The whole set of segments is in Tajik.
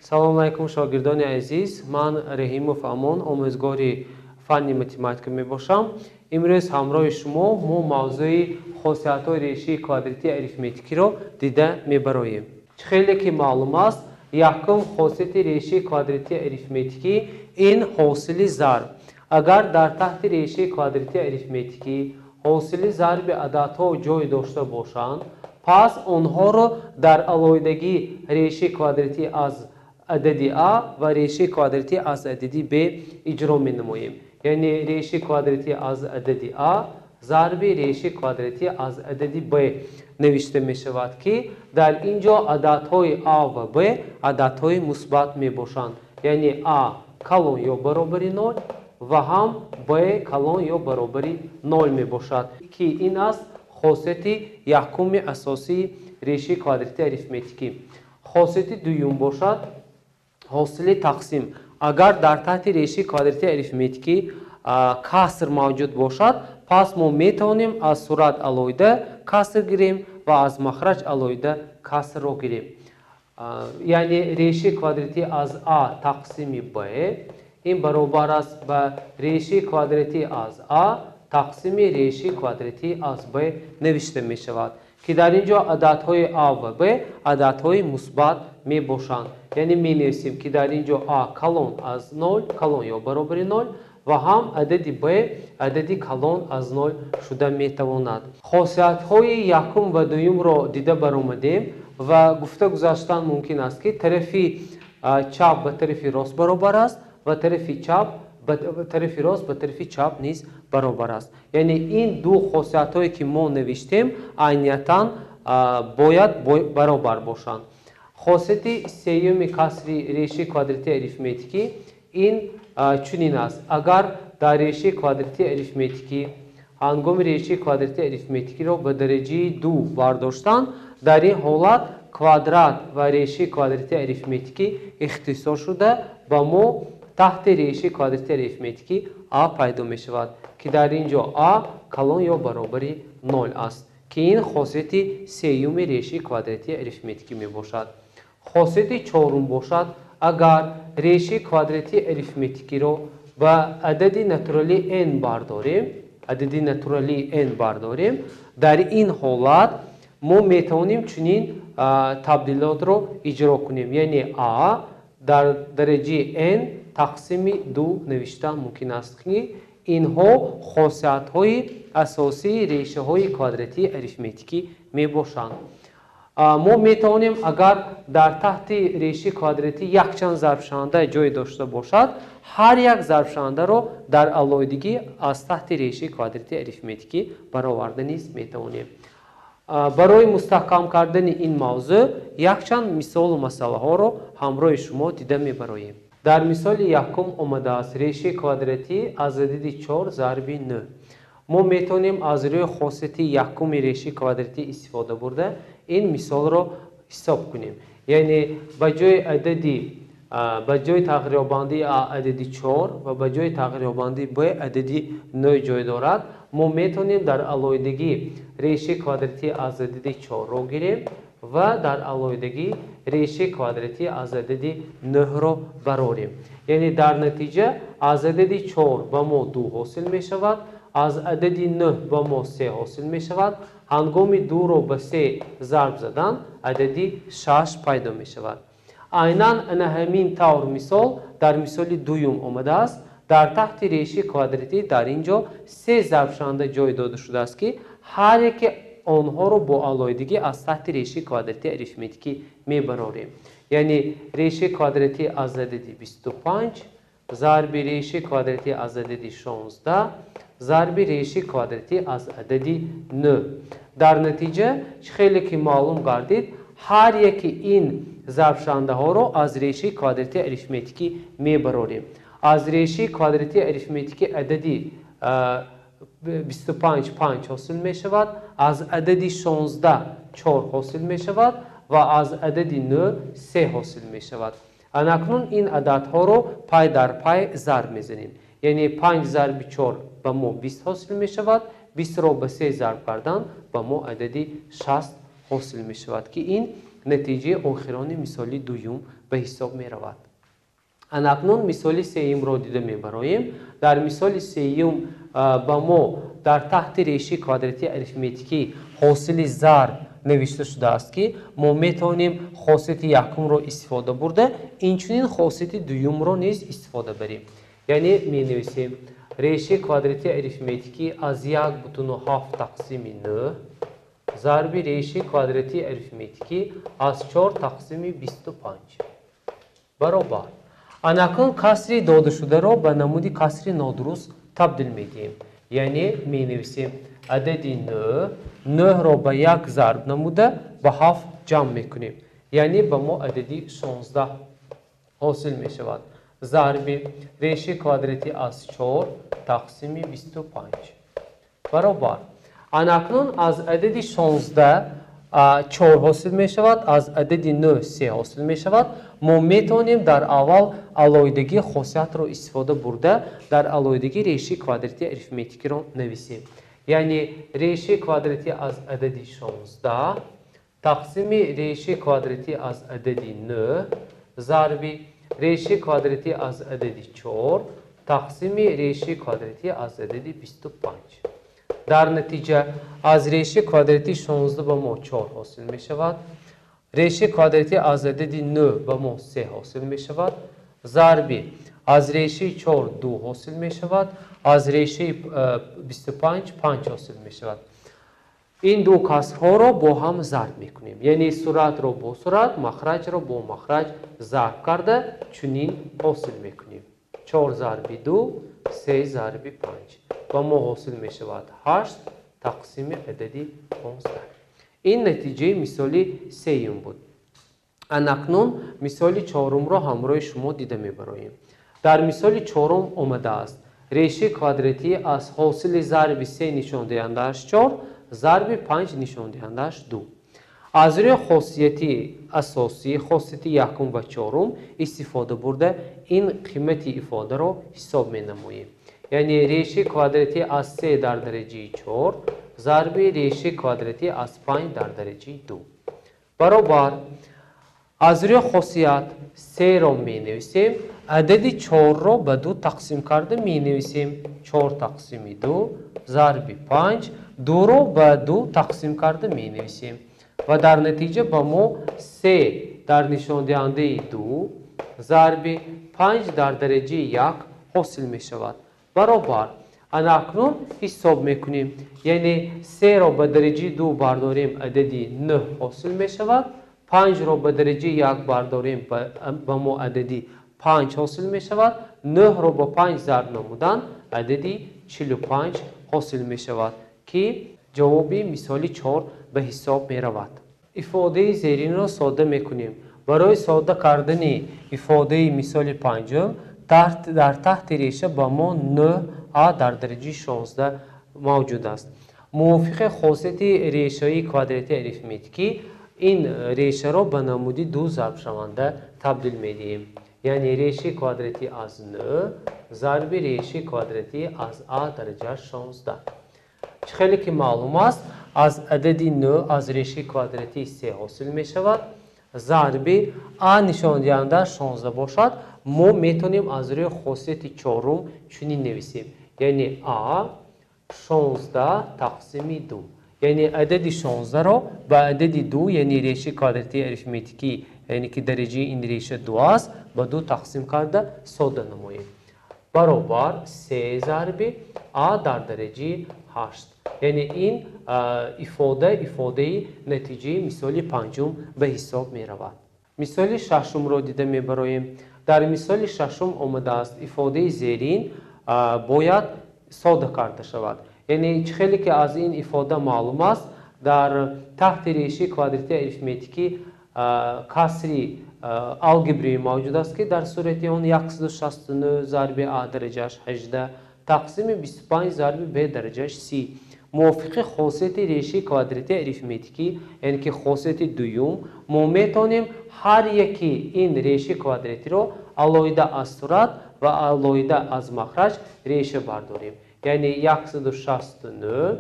Салом алейкум шогирдони азиз, ман Раҳимов Амон, омӯзгори фанни математика мебошам. Имрӯз ҳамроҳи шумо мо мавзӯи хосиятҳои решии квадратии арифметикиро дида мебароем. Хеле ки маълум аст, якум хосияти решии квадратии арифметикӣ ин ҳосили зарб. Агар дар таҳти решии квадратии арифметикӣ ҳосили зарби ададҳо ҷой дошта бошанд, пас онҳоро дар алоҳидагӣ решии квадратии аз адади А ва решии квадратии аз адади Б иҷро менамоем. Яъне решии квадратии аз адади А зарби решии квадратии аз адади Б навишта мешавад ки дар ин ҷо ададҳои А ва Б ададҳои мусбат мебошанд. Яъне А калон ё баробари 0 ва ҳам Б калон ё баробари 0 мебошад ки ин аст хосияти якуми асосии решии квадратии арифметикӣ. Хосияти дуюм бошад ҳосили тақсим. Агар дар таҳти решии квадратии арифметикӣ каср мавҷуд бошад, пас мо метавонем аз сурат алоҳида каср гирем ва аз махраҷ алоҳида касрро гирем. Яъне решии квадратии аз А тақсими Б ин баробар аст ба решии квадратии аз А тақсими решии квадратии аз Б навишта мешавад ки дар ин ҷо ададҳои А ва Б ададҳои мусбат мебошанд. Яъне менависем ки дар ин ҷо А калон аз 0 калон ё баробари 0 ва ҳам адади Б адади калон аз 0 шуда метавонад. Хосиятҳои якум ва дуюмро дида баромадем ва гуфта гузаштан мумкин аст ки тарафи чап ба тарафи рост баробар аст ва тарафи рост ба тарафи чап низ баробар аст. Яъне ин ду хосиятҳое ки мо навиштем айниятан бояд баробар бошанд. Хосияти сеюми касри решии квадратии арифметикӣ ин чунин аст. Агар дар решии квадратии арифметикӣ ҳангоми решии квадратии арифметикиро ба дараҷаи 2 бардоштан, дар ин ҳолат квадрат ва решии квадратии арифметикӣ ихтисор шуда ба мо таҳти решии квадратии арифметикӣ А пайдо мешавад ки дар ин ҷо А калон ё баробари 0 аст ки ин хосияти сеюми решии квадратии арифметикӣ мебошад. Хосияти чорум бошад, агар решии квадратии арифметикиро ба адади натурали n бардорем, дар ин ҳолат мо метавонем чунин табдилотро иҷро кунем. Яъне А дар дараҷаи n тақсими 2 навиштан мумкин аст ки инҳо хосиятҳои асосии решаҳои квадратии арифметикӣ мебошанд. Мо метавонем агар дар таҳти решии квадратӣ якчанд зарбшаванда ҷой дошта бошад, ҳар як зарбшавандаро дар алоҳидагӣ аз таҳти решии квадратии арифметикӣ бароварда низ метавонем. Барои мустаҳкам кардани ин мавзӯъ якчанд мисолу масъалаҳоро ҳамроҳи шумо дида мебароем. Дар мисоли якум омадааст решии квадратӣ аз адади 4 зарби 9. Мо метавонем аз рӯи хосияти якуми решии квадратӣ истифода бурда ин мисолро ҳисоб кунем. Яъне ба ҷои тағйирёбандии А адади 4 ва ба ҷои тағйирёбандии Б адади 9 ҷой дорад, мо метавонем дар алоҳидагӣ решии квадратии аз адади 4ро гирем ва дар алоҳидагӣ решии квадратии аз адади 9ро барорем. Яъне дар натиҷа аз адади 4 ба мо 2 ҳосил мешавад, аз адади 9 ба мо 3 ҳосил мешавад. Ҳангоми 2ро ба 3 зарб задан адади 6 пайдо мешавад. Айнан ана ҳамин тавр мисол дар мисоли дуюм омадааст. Дар таҳти решии квадратӣ дар ин ҷо 3 зарбшаванда ҷой дода шудааст ки ҳар яке онҳоро бо алоҳидагӣ аз таҳти решии квадратии арифметикӣ мебарорем. Яъне решии квадратии аз адади 25 зарби решии квадратии аз адади 16 зарби решии квадратии аз адади 9. Дар натиҷа хеле ки маълум гардид, ҳар яки ин зарбшавандаҳоро аз решии квадратии арифметикӣ мебарорем. Аз решии квадратии арифметикӣ адади 25 5 ҳосил мешавад, аз адади 16 4 ҳосил мешавад ва аз адади 9 3 ҳосил мешавад. Анакнун ин ададҳоро пай дар пай зарб мезанем. Яъне 5 зарби 4 ба мо 20 ҳосил мешавад, 20ро ба 3 зарб кардан ба мо адади 60 ҳосил мешавад ки ин نتیجه آخران مثال دوم به حساب می رود. اناکنون مثال سوم را دیده می براییم. در مثال سوم با ما در تحت ریشه کوادراتی اریتمتیکی حاصل ضرب نوشته شده است که ما میتونیم خاصیت یکم را استفاده برده اینچنین خاصیت دوم را نیز استفاده بریم. یعنی می نویسیم ریشه کوادراتی اریتمتیکی از 1/7 تقسیم 9 ضرب ریشه کوادراتی اریتمتیکی از 4 تقسیم 25 برابر. اناکنون کسری داده شده را به نمود کسری نادرست تبدیل میدیم. یعنی می نویسیم عدد 9 را به 1 ضرب نموده به 7 جمع میکنیم. یعنی به ما عددی 16 حاصل می شود. ضرب ریشه کوادراتی از 4 تقسیم 25 برابر. اناکنون از عدد 16 4 حاصل می شود، از عدد 9 3 حاصل می شود. ما میتونیم در اول علایدگی خاصیت را استفاده برده در علایدگی ریشه کوادراتی اریتمتیکی را نویسیم. یعنی ریشه کوادراتی از عدد 16 تقسیم ریشه کوادراتی از عدد 9 ضرب ریشه کوادراتی از عدد 4 تقسیم ریشه کوادراتی از عدد 25. در نتیجه از ریشه کوادراتی 16 به ما 4 حاصل می شود. ریشه کوادراتی از عدد 9 به ما 3 حاصل می شود. ضرب از ریشه 4 2 حاصل می شود. از ریشه 25 5 حاصل می شود. این دو کسرها را با هم ضرب می کنیم. یعنی صورت را با صورت، مخرج را با مخرج ضرب کرده چنین حاصل می کنیم. 4 ضرب 2 3 ضرب 5 و ما حاصل می شود 8 تقسیم عددی 15. این نتیجه مثالی سوم بود. اکنون مثال چهارم را همراه شما دیده می براییم. در مثال چهارم آمده است ریشه کوادراتی از حاصل ضرب 3 نشان دهنده‌اش 4 ضرب 5 نشان دهنده‌اش 2. از روی خاصیتی اساسی خاصیت یکم و چهارم استفاده برده این قیمت ifade را حساب می نماییم. یعنی ریشه کوادراتی از 3 در درجه 4 ضرب ریشه کوادراتی از 5 در درجه 2 برابر. از روی خاصیت 3 را می نویسیم، عدد 4 را به 2 تقسیم کرده می نویسیم 4 تقسیم 2 ضرب 5 2 را به 2 تقسیم کرده می نویسیم و در نتیجه با ما 3 در نشان دهنده 2 ضرب 5 در درجه 1 حاصل می شود برابر. اکنون حساب میکنیم. یعنی 3 را به درجه 2 برداریم عددی 9 حاصل می شود. 5 را به درجه 1 برداریم به ما عددی 5 حاصل می شود. 9 را با 5 ضرب نمودن عددی 45 حاصل می شود که جوابی مثالی 4 به حساب می رود. ifade زیرین را ساده میکنیم. برای ساده کردن ifade مثال پنجم در تحت ریشه با ما 9a در درجه 16 موجود است. موافق خاصیت ریشه‌ای کوادراتی اریتمتیکی این ریشه را به نمودی 2 ضرب شونده تبدیل میدیم. یعنی ریشه کوادراتی از 9 ضرب ریشه کوادراتی از a درجه 16. خیلی که معلوم است از عدد 9 از ریشه کوادراتی 3 حاصل می شود. ضرب a نشان دهنده 16 باشد. ما میتونیم از روی خاصیت چهارم چنین نویسیم. یعنی a 16 تقسیم 2. یعنی عدد 16 را به عدد 2 یعنی ریشه کوادراتی اریتمتیکی یعنی که درجه این ریشه 2 است به 2 تقسیم کرده ساده نماییم. برابر 3 ضرب a در درجه 8. یعنی این ifade نتیجه مثال پنجم به حساب می رود. مثال ششم را دیده می براییم. در مثال ششم آمده است ifade زیرین باید ساده کرده شود. یعنی خیلی که از این ifade معلوم است در تحت ریشه کوادراتی اریتمتیکی کسری الگبری موجود است که در صورت اون 169 ضرب a درجهش 18 تقسیم 25 ضرب b درجهش 30. موافق خاصیت ریشه کوادراتی اریتمتیکی یعنی که خاصیت دوم ما میتونیم هر یکی این ریشه کوادراتی رو علاوه از صورت و علاوه از مخرج ریشه برداریم. یعنی 169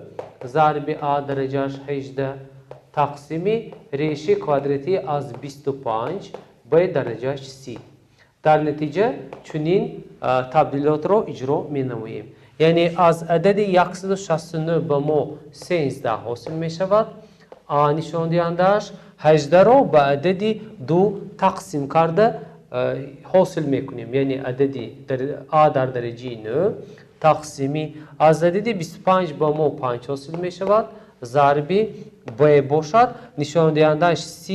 ضرب a درجهش 18 تقسیم ریشه کوادراتی از 25 به درجه c. در نتیجه چنین تبدیلات رو اجرا می نماییم. یعنی از عدد 169 به ما 13 حاصل می شود. نشان دهندش 18 رو به عدد 2 تقسیم کرده حاصل می کنیم. یعنی عدد a در درجه 9 تقسیمی از عدد 25 به ما 5 حاصل می شود. ضربی b باشد. نشان دهندش c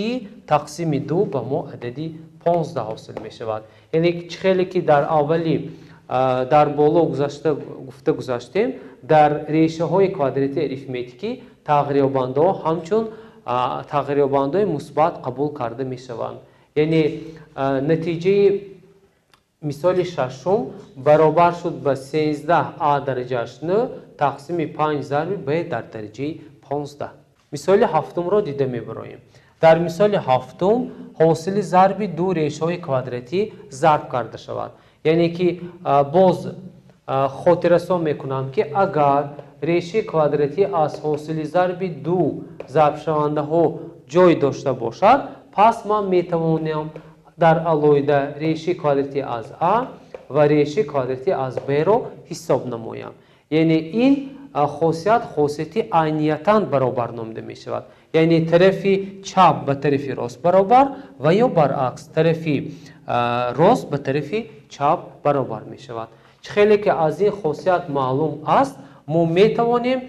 تقسیم 2 به ما عدد 15 حاصل می شود. یعنی خیلی که در اولی در بالا گفته گذاشتیم در ریشه های کوادراتی اریتمتیکی تغییرابندها همچون تغییرابندهای مثبت قبول کرده می شوند. یعنی نتیجه مثال ششم برابر شد به 13 a درجه 9 تقسیم 5 ضرب b در درجه 15. مثال هفتم را دیده می براییم. در مثال هفتم حاصل ضرب دو ریشه های کوادراتی ضرب کرده شود. یعنی که باز خاطرسان میکنم که اگر ریشه کوادراتی از حاصل ضرب دو ضرب شونده ها جای داشته باشد پس من میتوانم در علایده ریشه کوادراتی از a و ریشه کوادراتی از b رو حساب نمایم. یعنی این خاصیت عینیتاً برابر نامیده می شود. یعنی طرف چپ به طرف راست برابر و یا برعکس طرف راست به طرف چپ برابر می شود. خیلی که از این خاصیت معلوم است ما می توانیم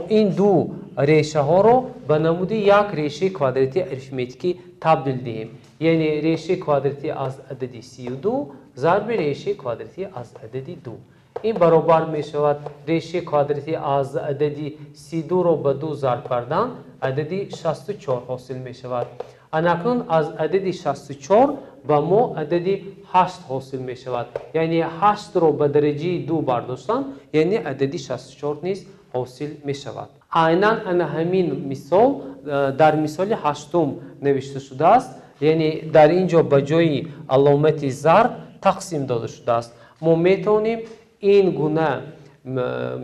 این دو ریشه ها رو به نمود یک ریشه کوادراتی اریتمتیکی تبدیل دهیم. یعنی ریشه کوادراتی از عدد 32 ضرب ریشه کوادراتی از عدد 2. این برابر می شود ریشه کوادراتی از عدد 32 رو به 2 ضرب کردن عدد 64 حاصل می شود. اکنون از عدد 64 به ما عدد 8 حاصل می شود. یعنی 8 رو به درجه 2 برداشتن یعنی عدد 64 نیز حاصل می شود. عیناً همین مثال در مثال هشتم نوشته شده است. یعنی در اینجا به جای علامت ضرب تقسیم داده شده است. ما می توانیم این گونه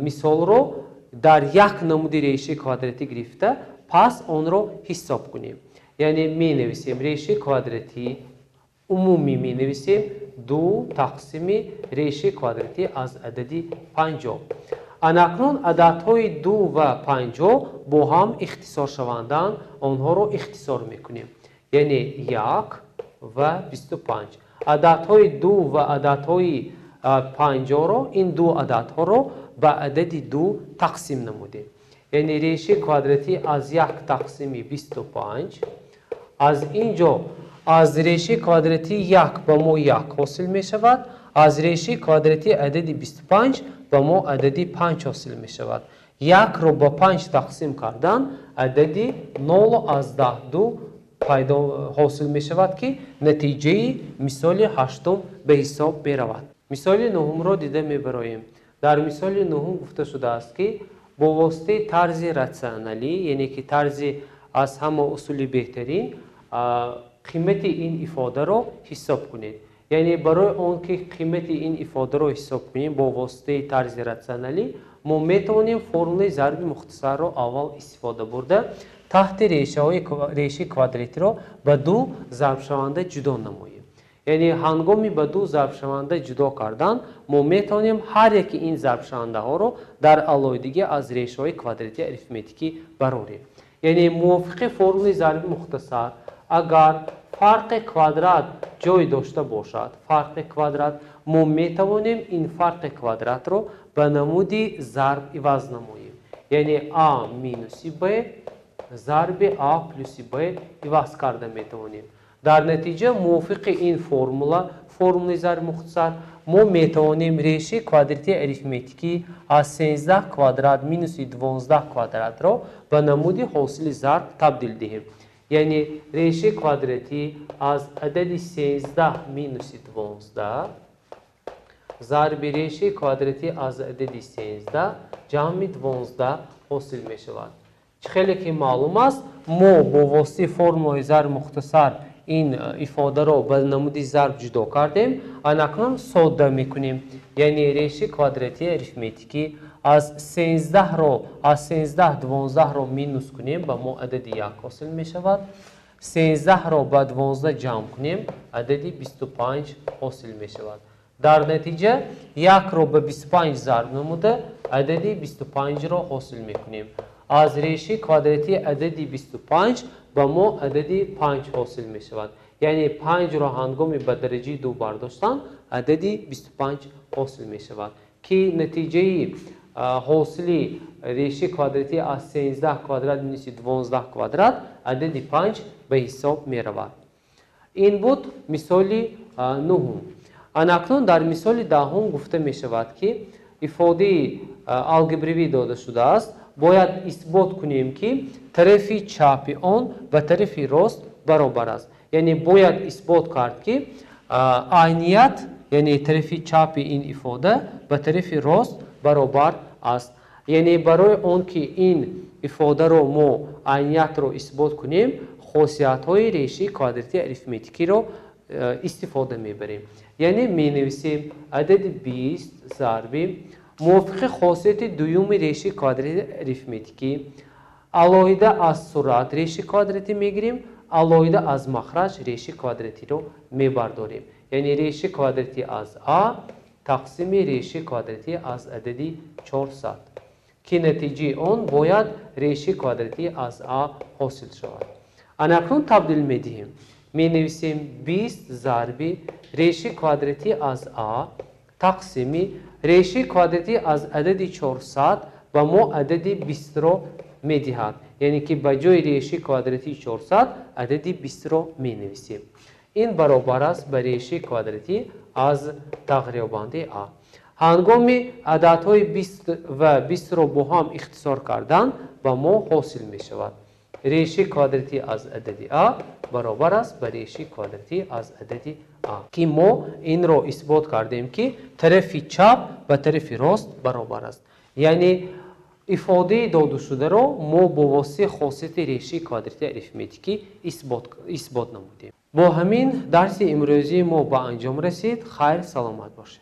مثال رو در یک نمود ریشه کوادراتی گرفته پس آن رو حساب کنیم. یعنی می نویسیم ریشه کوادراتی عمومی می نویسیم 2 تقسیم ریشه کوادراتی از عدد 50. اکنون عددهای 2 و 50 با هم اختصار شوندن آنها رو اختصار می کنیم. یعنی 1 و 25. عددهای 2 و عددهای 50 رو این دو عددها رو به عدد 2 تقسیم نمودیم. یعنی ریشه کوادراتی از 1 تقسیم 25 از اینجا از ریشه کوادراتی 1 به ما 1 حاصل می شود. از ریشه کوادراتی عدد 25 به ما عدد 5 حاصل می شود. 1 رو با 5 تقسیم کردن عدد 0 از 2 پیدا حاصل می شود که نتیجه مثال هشتم به حساب می رود. مثال نهم را دیده می براییم. در مثال نهم گفته شده است که با واسطه طرز راسیونالی یعنی که طرز از همه اصول بهترین قیمت این ifade را حساب کنید. یعنی برای آن که قیمت این ifade را حساب کنیم با واسطه طرز راسیونالی ما می توانیم فرمول ضرب مختصر را اول استفاده برده تحت ریشه کوادراتی را به 2 ضرب شونده جدا نماییم. یعنی هنگامی به 2 ضرب شونده جدا کردن ما می توانیم هر یک این ضرب شونده ها رو در علایدگی از ریشه های کوادراتی اریتمتیکی برآوریم. یعنی موافق فرمول ضرب مختصر اگر فرق کوادرات جای داشته باشد فرق کوادرات ما می توانیم این فرق کوادرات رو به نمود ضرب عوض نماییم. یعنی a مینوس b ضرب a پلوس b عوض کرده می توانیم. در نتیجه موافق این فرمول ضرب مختصر ما می توانیم ریشه کوادراتی اریتمتیکی از 13 کوادرات مینوس 12 کوادرات را به نمود حاصل ضرب تبدیل دهیم. یعنی ریشه کوادراتی از عدد 13 مینوس 12 ضرب ریشه کوادراتی از عدد 13 جمع 12 حاصل می شود. خیلی که معلوم است ما با واسطه فرمول ضرب مختصر این ifade را به نمود ضرب جدا کردیم. اکنون ساده میکنیم. یعنی ریشه کوادراتی اریتمتیکی از 13 12 رو مینوس کنیم به ما عدد 1 حاصل می شود. 13 رو با 12 جمع کنیم عددی 25 حاصل می شود. در نتیجه 1 رو به 25 ضرب نموده عددی 25 رو حاصل می کنیم. از ریشه کوادراتی عددی 25 به ما عددی 5 حاصل می شود. یعنی 5 رو هنگام به درجه 2 برداشتن عددی 25 حاصل می شود که نتیجه حاصلی ریشه کوادراتی از 13 کوادرات مینوس 12 کوادرات عددی 5 به حساب می رود. این بود مثال 9. اکنون در مثال 10 گفته می شود که ifade الگبروی داده شده است. باید اثبات کنیم که طرف چپ آن و طرف راست برابر است. یعنی باید اثبات کرد که عینیت یعنی طرف چپ این ifade و طرف راست برابر است. یعنی برای اون که این ifade رو ما عینیت رو اثبات کنیم خاصیت های ریشه کوادراتی اریتمتیکی رو استفاده میبریم. یعنی می نویسیم عدد 20 ضرب موافق خاصیت دوم ریشه کوادراتی اریتمتیکی علاوه از سرعت ریشه کوادراتی میگیریم علاوه از مخرج ریشه کوادراتی رو میبرداریم. یعنی ریشه کوادراتی از a تقسیم ریشه کوادراتی از عددی 400 که نتیجه آن باید ریشه کوادراتی از a حاصل شود. اکنون تبدیل میدهیم. می نویسیم 20 ضرب ریشه کوادراتی از a تقسیم ریشه کوادراتی از عددی 400 و ما عددی 20 رو می دهد. یعنی که به جای ریشه کوادراتی 400 عددی 20 رو می نویسیم. این برابر است به ریشه کوادراتی از تقریبانده a. هنگام عددهای 20 و 20 رو با هم اختصار کردن به ما حاصل می شود. ریشه کوادراتی از عددی a برابر است به ریشه کوادراتی از عددی a که ما این رو اثبات کردیم که طرف چپ و طرف راست برابر است. یعنی ifade داده شده رو ما با واسطه خاصیت ریشه کوادراتی اریتمتیکی اثبات نمودیم. با همین درس امروزی ما به انجام رسید. خیر سلامت باشید.